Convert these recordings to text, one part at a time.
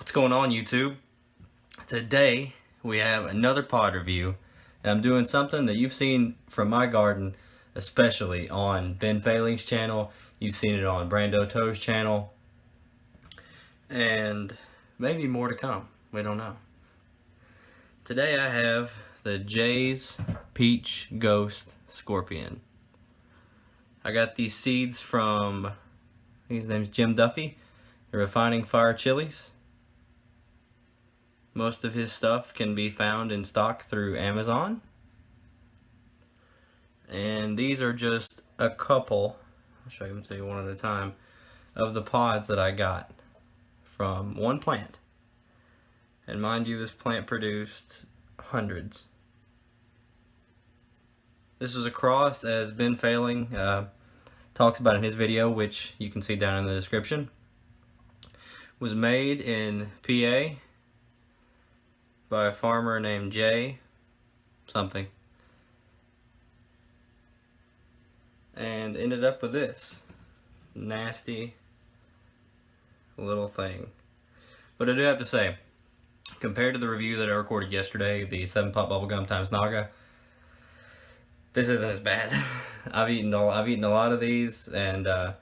What's going on, YouTube? Today we have another pod review, and I'm doing something that you've seen from my garden, especially on Ben Failing's channel. You've seen it on Brando Toe's channel, and maybe more to come. We don't know. Today I have the Jay's Peach Ghost Scorpion. I got these seeds from, his name's Jim Duffy, Refining Fire Chilies. Most of his stuff can be found in stock through Amazon. And these are just a couple, I'll show them to you one at a time, of the pods that I got from one plant. And mind you, this plant produced hundreds. This was a cross, as Ben Failing talks about in his video, which you can see down in the description. Was made in PA by a farmer named Jay something, and ended up with this nasty little thing. But I do have to say, compared to the review that I recorded yesterday, the 7-pot bubblegum times Naga, this isn't as bad. I've eaten a lot of these, and we're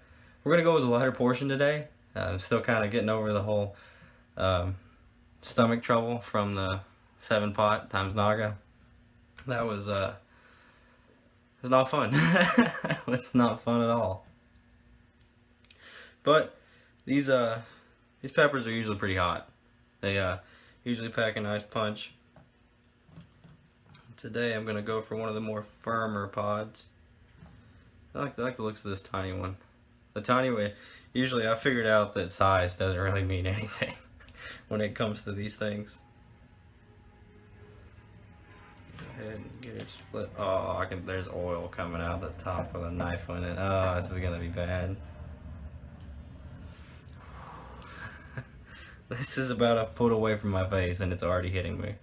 gonna go with the lighter portion today. I'm still kind of getting over the whole stomach trouble from the 7-pot times Naga. That was it was not fun. It's not fun at all. But these peppers are usually pretty hot. They usually pack a nice punch. Today I'm gonna go for one of the more firmer pods. I like the looks of this tiny one. The tiny one. Usually I figured out that size doesn't really mean anything when it comes to these things. Go ahead and get it split. Oh, there's oil coming out the top with a knife on it. Oh, this is gonna be bad. This is about a foot away from my face and it's already hitting me.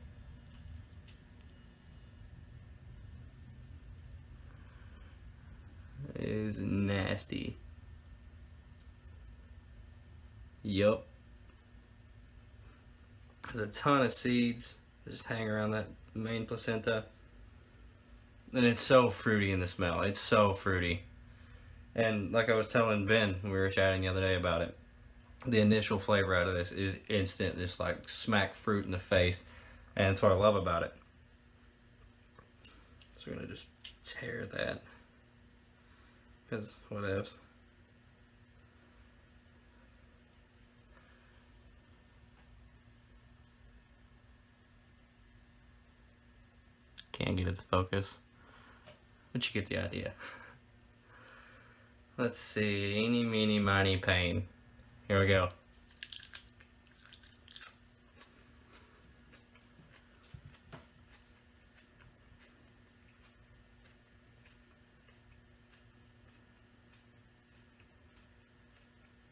It is nasty. Yup. There's a ton of seeds that just hang around that main placenta. And it's so fruity in the smell. It's so fruity. And like I was telling Ben, we were chatting the other day about it, the initial flavor out of this is instant, just like smack fruit in the face. And that's what I love about it. So we're gonna just tear that, because what else? Can't get it to focus, but you get the idea. Let's see, eeny, meeny, miny, pain. Here we go.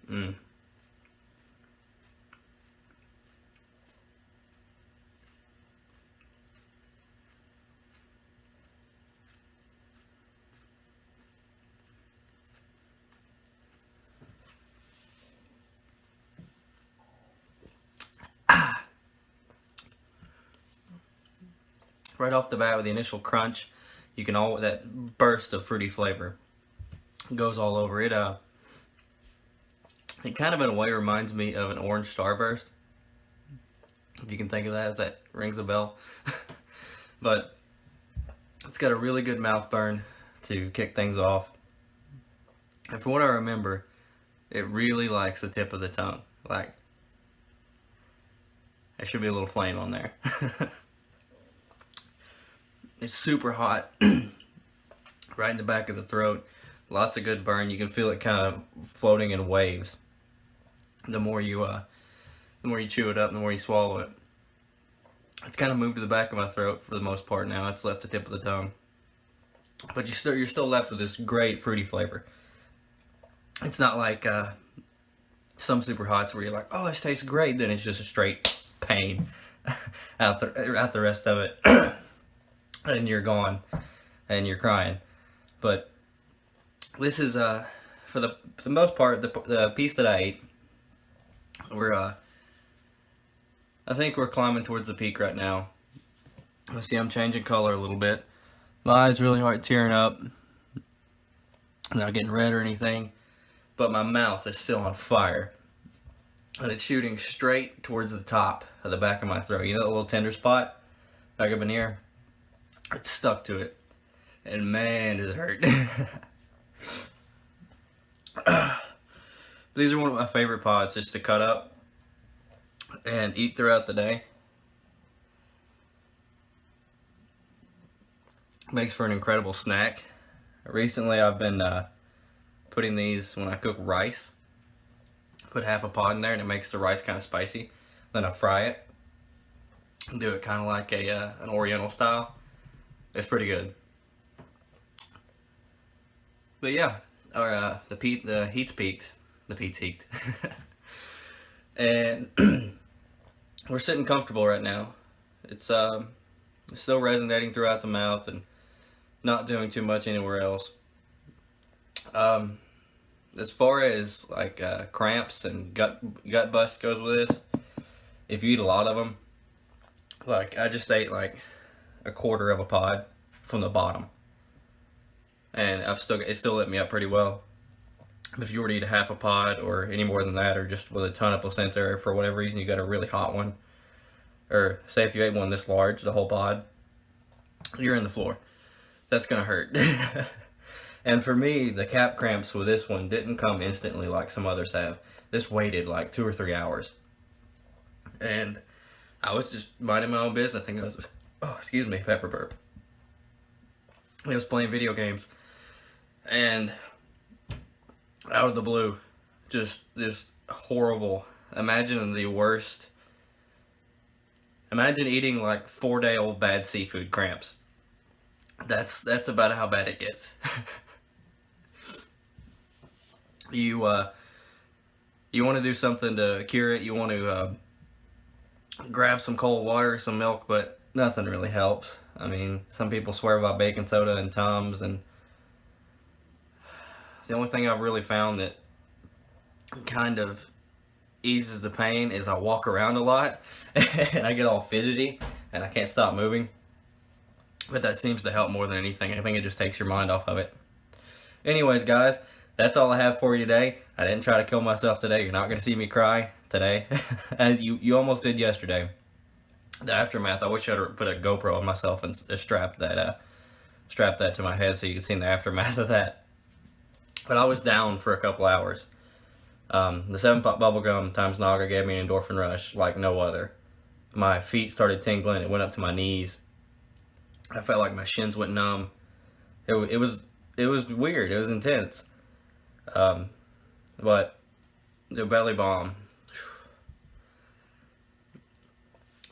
Mmm. Right off the bat with the initial crunch, you can that burst of fruity flavor goes all over it. It kind of in a way reminds me of an orange starburst, if you can think of that, if that rings a bell. But it's got a really good mouth burn to kick things off. And from what I remember, it really likes the tip of the tongue. Like, there should be a little flame on there. It's super hot, right in the back of the throat. Lots of good burn. You can feel it kind of floating in waves. The more you chew it up, the more you swallow it. It's kind of moved to the back of my throat for the most part now. It's left the tip of the tongue, but you're still left with this great fruity flavor. It's not like some super hots where you're like, oh, this tastes great. Then it's just a straight pain out the rest of it. And you're gone, and you're crying. But this is for the most part the piece that I ate were I think we're climbing towards the peak right now. I see I'm changing color a little bit. My eyes really aren't tearing up. I'm not getting red or anything. But my mouth is still on fire. And it's shooting straight towards the top of the back of my throat. You know that little tender spot back up in here? It's stuck to it. And man, does it hurt. These are one of my favorite pods just to cut up and eat throughout the day. Makes for an incredible snack. Recently I've been putting these when I cook rice. Put half a pod in there and it makes the rice kind of spicy. Then I fry it. Do it kind of like an oriental style. It's pretty good. But yeah, the heat's peaked. The peat's peaked. And we're sitting comfortable right now. It's still resonating throughout the mouth and not doing too much anywhere else. As far as like cramps and gut bust goes with this, if you eat a lot of them, like I just ate like a quarter of a pod from the bottom, and it still lit me up pretty well. If you were to eat a half a pod or any more than that, or just with a ton of placenta, or for whatever reason you got a really hot one, or say if you ate one this large, the whole pod, you're in the floor. That's gonna hurt. And for me, the cap cramps with this one didn't come instantly like some others have. This waited like 2 or 3 hours. And I was just minding my own business and goes, oh, excuse me, pepper burp. I was playing video games. And out of the blue, just this horrible, imagine the worst. Imagine eating like 4-day-old bad seafood cramps. That's about how bad it gets. You want to do something to cure it. You want to grab some cold water, some milk, but nothing really helps. I mean, some people swear by baking soda and Tums, and the only thing I've really found that kind of eases the pain is I walk around a lot and I get all fidgety and I can't stop moving. But that seems to help more than anything. I think it just takes your mind off of it. Anyways, guys, that's all I have for you today. I didn't try to kill myself today. You're not going to see me cry today, as you almost did yesterday. The aftermath, I wish I'd put a GoPro on myself and strap that to my head so you could see the aftermath of that. But I was down for a couple hours. The 7-Pop bubblegum times Naga gave me an endorphin rush like no other. My feet started tingling. It went up to my knees. I felt like my shins went numb. It was weird. It was intense. But the belly bomb,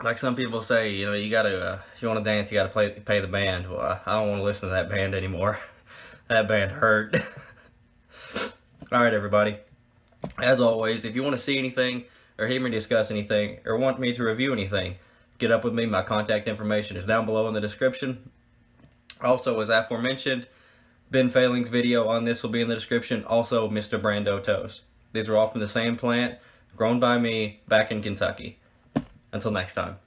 like some people say, you know, you gotta, if you want to dance, you gotta pay the band. Well, I don't want to listen to that band anymore. That band hurt. All right, everybody. As always, if you want to see anything or hear me discuss anything or want me to review anything, get up with me. My contact information is down below in the description. Also, as aforementioned, Ben Failing's video on this will be in the description. Also, Mr. Brando toast. These are all from the same plant, grown by me back in Kentucky. Until next time.